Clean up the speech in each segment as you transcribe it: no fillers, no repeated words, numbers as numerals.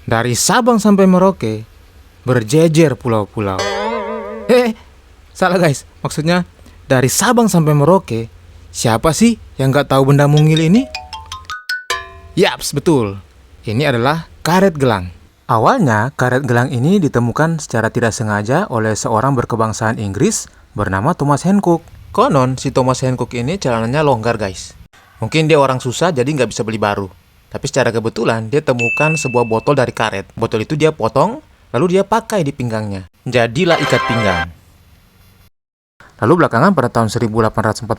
Dari Sabang sampai Merauke, berjejer pulau-pulau. Salah guys. Maksudnya, dari Sabang sampai Merauke, siapa sih yang gak tahu benda mungil ini? Yaps, betul. Ini adalah karet gelang. Awalnya, karet gelang ini ditemukan secara tidak sengaja oleh seorang berkebangsaan Inggris bernama Thomas Hancock. Konon, si Thomas Hancock ini celananya longgar guys. Mungkin dia orang susah jadi nggak bisa beli baru. Tapi secara kebetulan, dia temukan sebuah botol dari karet. Botol itu dia potong, lalu dia pakai di pinggangnya. Jadilah ikat pinggang. Lalu belakangan pada tahun 1845,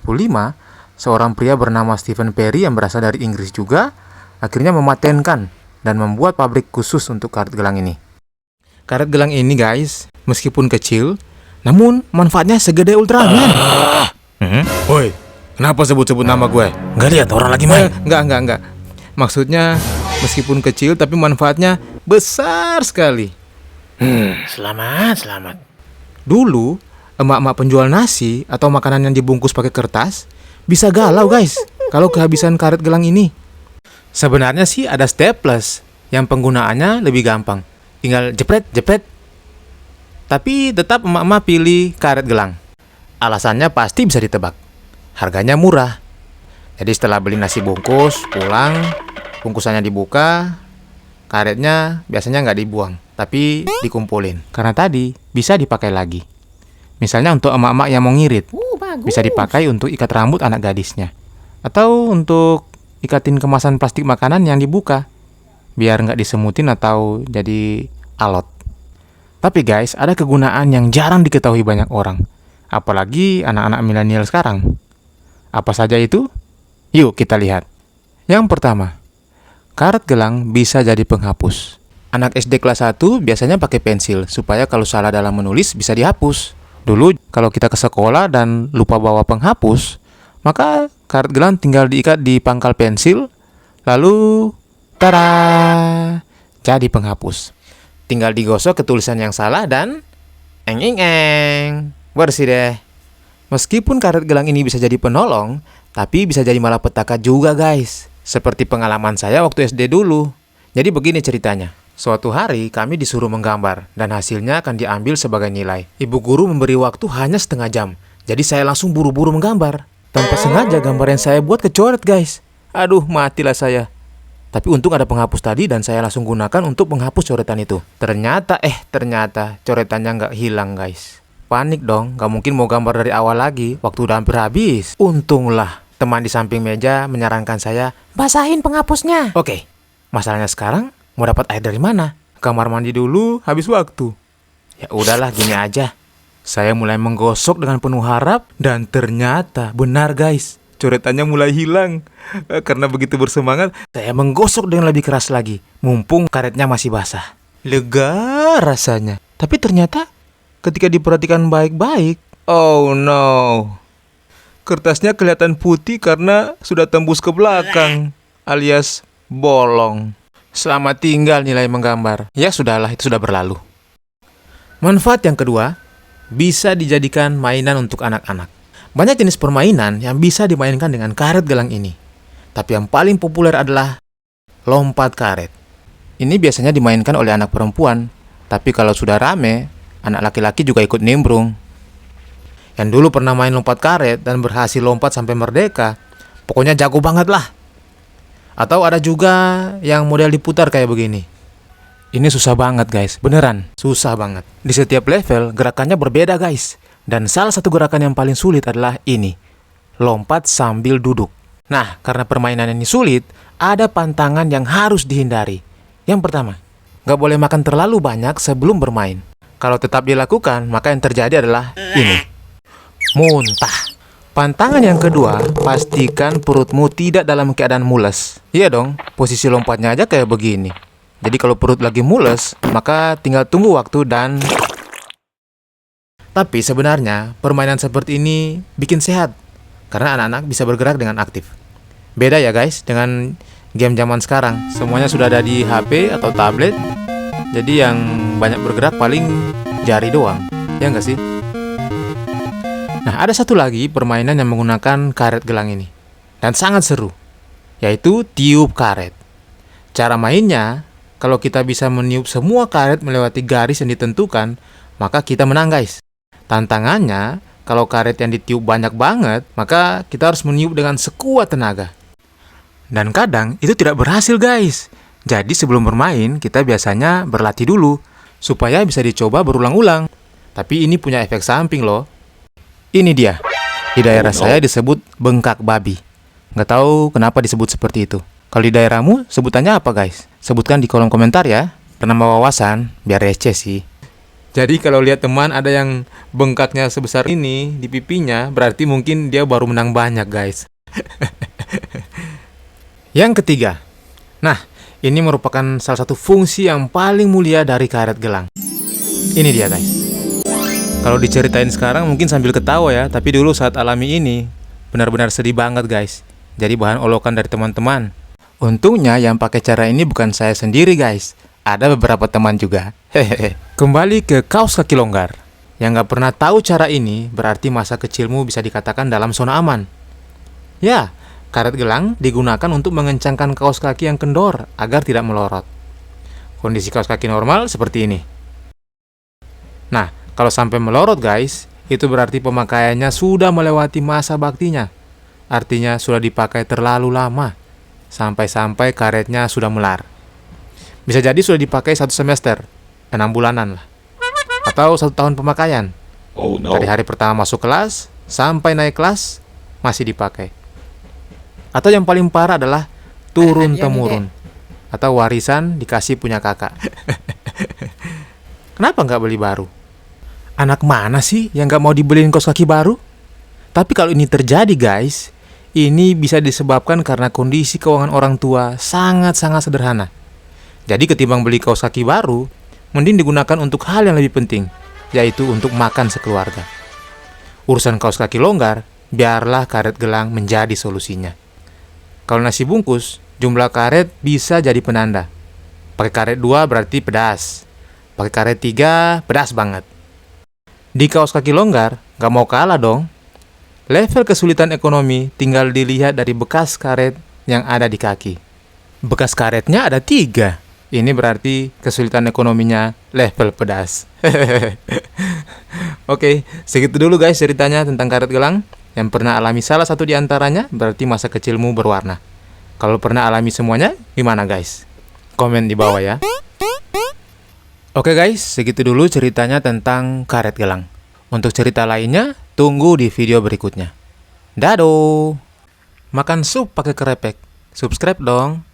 seorang pria bernama Stephen Perry yang berasal dari Inggris juga, akhirnya mematenkan dan membuat pabrik khusus untuk karet gelang ini. Karet gelang ini guys, meskipun kecil, namun manfaatnya segede Ultraman. Woi, kenapa sebut-sebut nama gue? Nggak lihat orang lagi main. Enggak. Maksudnya, meskipun kecil tapi manfaatnya besar sekali. Selamat. Dulu, emak-emak penjual nasi atau makanan yang dibungkus pakai kertas bisa galau guys kalau kehabisan karet gelang ini. Sebenarnya sih ada staples yang penggunaannya lebih gampang. Tinggal jepret. Tapi tetap emak-emak pilih karet gelang. Alasannya pasti bisa ditebak. Harganya murah. Jadi setelah beli nasi bungkus, pulang, bungkusannya dibuka, karetnya biasanya nggak dibuang, tapi dikumpulin. Karena tadi bisa dipakai lagi. Misalnya untuk emak-emak yang mau ngirit, bisa dipakai untuk ikat rambut anak gadisnya. Atau untuk ikatin kemasan plastik makanan yang dibuka, biar nggak disemutin atau jadi alot. Tapi guys, ada kegunaan yang jarang diketahui banyak orang. Apalagi anak-anak milenial sekarang. Apa saja itu? Yuk kita lihat. Yang pertama, karet gelang bisa jadi penghapus. Anak SD kelas 1 biasanya pakai pensil, supaya kalau salah dalam menulis bisa dihapus. Dulu, kalau kita ke sekolah dan lupa bawa penghapus, maka karet gelang tinggal diikat di pangkal pensil, lalu, tada, jadi penghapus. Tinggal digosok ke tulisan yang salah dan, bersih deh. Meskipun karet gelang ini bisa jadi penolong, tapi bisa jadi malapetaka juga guys. Seperti pengalaman saya waktu SD dulu. Jadi begini ceritanya. Suatu hari kami disuruh menggambar dan hasilnya akan diambil sebagai nilai. Ibu guru memberi waktu hanya setengah jam. Jadi saya langsung buru-buru menggambar. Tanpa sengaja gambar yang saya buat kecoret guys. Aduh, matilah saya. Tapi untung ada penghapus tadi dan saya langsung gunakan untuk menghapus coretan itu. Ternyata coretannya nggak hilang guys. Panik dong, gak mungkin mau gambar dari awal lagi, waktu udah hampir habis. Untunglah, teman di samping meja menyarankan saya, basahin penghapusnya. Oke, masalahnya sekarang, mau dapat air dari mana? Kamar mandi dulu, habis waktu. Ya udahlah, gini aja. Saya mulai menggosok dengan penuh harap, dan ternyata benar guys, coretannya mulai hilang. Karena begitu bersemangat, saya menggosok dengan lebih keras lagi, mumpung karetnya masih basah. Lega rasanya. Tapi ternyata, ketika diperhatikan baik-baik, oh no, kertasnya kelihatan putih karena sudah tembus ke belakang, alias bolong. Selamat tinggal nilai menggambar. Ya sudahlah, itu sudah berlalu. Manfaat yang kedua, bisa dijadikan mainan untuk anak-anak. Banyak jenis permainan yang bisa dimainkan dengan karet gelang ini. Tapi yang paling populer adalah lompat karet. Ini biasanya dimainkan oleh anak perempuan, tapi kalau sudah rame, anak laki-laki juga ikut nimbrung. Yang dulu pernah main lompat karet dan berhasil lompat sampai merdeka, pokoknya jago banget lah. Atau ada juga yang model diputar kayak begini. Ini susah banget guys, beneran susah banget. Di setiap level gerakannya berbeda guys. Dan salah satu gerakan yang paling sulit adalah ini, lompat sambil duduk. Nah, karena permainan ini sulit, ada pantangan yang harus dihindari. Yang pertama, gak boleh makan terlalu banyak sebelum bermain. Kalau tetap dilakukan, maka yang terjadi adalah ini, muntah. Pantangan yang kedua, pastikan perutmu tidak dalam keadaan mules. Iya dong, posisi lompatnya aja kayak begini. Jadi kalau perut lagi mules, maka tinggal tunggu waktu dan... Tapi sebenarnya, permainan seperti ini bikin sehat. Karena anak-anak bisa bergerak dengan aktif. Beda ya guys, dengan game zaman sekarang. Semuanya sudah ada di HP atau tablet. Jadi yang banyak bergerak paling jari doang, ya nggak sih? Nah, ada satu lagi permainan yang menggunakan karet gelang ini. Dan sangat seru. yaitu tiup karet. Cara mainnya, kalau kita bisa meniup semua karet melewati garis yang ditentukan, maka kita menang guys. Tantangannya, kalau karet yang ditiup banyak banget, maka kita harus meniup dengan sekuat tenaga. Dan kadang itu tidak berhasil guys. Jadi sebelum bermain, kita biasanya berlatih dulu, supaya bisa dicoba berulang-ulang. Tapi ini punya efek samping loh. Ini dia. Di daerah saya disebut bengkak babi. Nggak tahu kenapa disebut seperti itu. Kalau di daerahmu, sebutannya apa guys? Sebutkan di kolom komentar ya. Penambah wawasan, biar receh sih. Jadi kalau lihat teman ada yang bengkaknya sebesar ini di pipinya, berarti mungkin dia baru menang banyak guys. Yang ketiga. Nah, ini merupakan salah satu fungsi yang paling mulia dari karet gelang. Ini dia guys. Kalau diceritain sekarang mungkin sambil ketawa ya, tapi dulu saat alami ini benar-benar sedih banget guys. Jadi bahan olokan dari teman-teman. Untungnya yang pakai cara ini bukan saya sendiri guys. Ada beberapa teman juga. Hehehe. Kembali ke kaos kaki longgar. Yang nggak pernah tahu cara ini berarti masa kecilmu bisa dikatakan dalam zona aman. Ya, karet gelang digunakan untuk mengencangkan kaos kaki yang kendor agar tidak melorot. Kondisi kaos kaki normal seperti ini. Nah, kalau sampai melorot guys, itu berarti pemakaiannya sudah melewati masa baktinya. Artinya sudah dipakai terlalu lama, sampai-sampai karetnya sudah melar. Bisa jadi sudah dipakai 1 semester, 6 bulanan lah. Atau 1 tahun pemakaian. Oh no. Dari hari pertama masuk kelas, sampai naik kelas, masih dipakai. Atau yang paling parah adalah turun-temurun. Atau warisan dikasih punya kakak. Kenapa nggak beli baru? Anak mana sih yang nggak mau dibeliin kaos kaki baru? Tapi kalau ini terjadi guys, ini bisa disebabkan karena kondisi keuangan orang tua sangat-sangat sederhana. Jadi ketimbang beli kaos kaki baru, mending digunakan untuk hal yang lebih penting, yaitu untuk makan sekeluarga. Urusan kaos kaki longgar, biarlah karet gelang menjadi solusinya. Kalau nasi bungkus, jumlah karet bisa jadi penanda. Pakai karet 2 berarti pedas. Pakai karet 3, pedas banget. Di kaos kaki longgar, gak mau kalah dong. Level kesulitan ekonomi tinggal dilihat dari bekas karet yang ada di kaki. Bekas karetnya ada 3. Ini berarti kesulitan ekonominya level pedas. Oke, segitu dulu guys ceritanya tentang karet gelang. Yang pernah alami salah satu di antaranya berarti masa kecilmu berwarna. Kalau pernah alami semuanya, gimana guys? Komen di bawah ya. Oke guys, segitu dulu ceritanya tentang karet gelang. Untuk cerita lainnya, tunggu di video berikutnya. Dadah! Makan sup pakai kerepek. Subscribe dong!